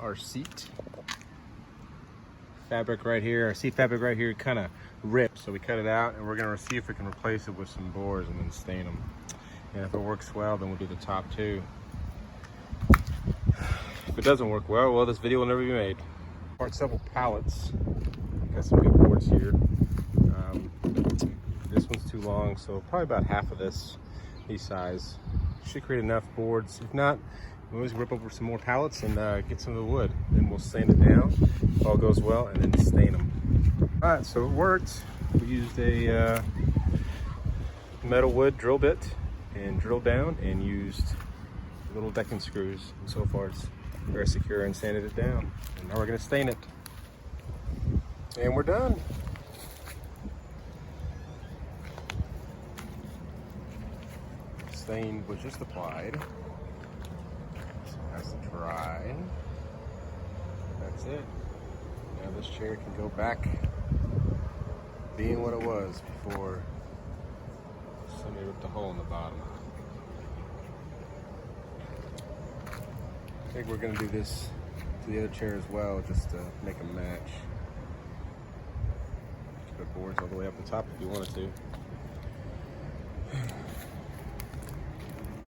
our seat fabric right here. Our seat fabric right here kind of ripped, so we cut it out, and we're gonna see if we can replace it with some boards and then stain them. And if it works well, then we'll do the top too. If it doesn't work well, this video will never be made. Bought several pallets. Got some good boards here. This one's too long, so probably about half of this size should create enough boards. If not, we'll always rip over some more pallets and get some of the wood. Then we'll sand it down if all goes well, and then stain them. All right, so it worked. We used a metal wood drill bit and drilled down, and used little decking screws. And so far, it's very secure, and sanded it down. And now we're gonna stain it. And we're done. Stain was just applied. So it has to dry. That's it. Now this chair can go back being what it was before somebody ripped a hole in the bottom. I think we're gonna do this to the other chair as well, just to make them match. Put boards all the way up the top if you wanted to.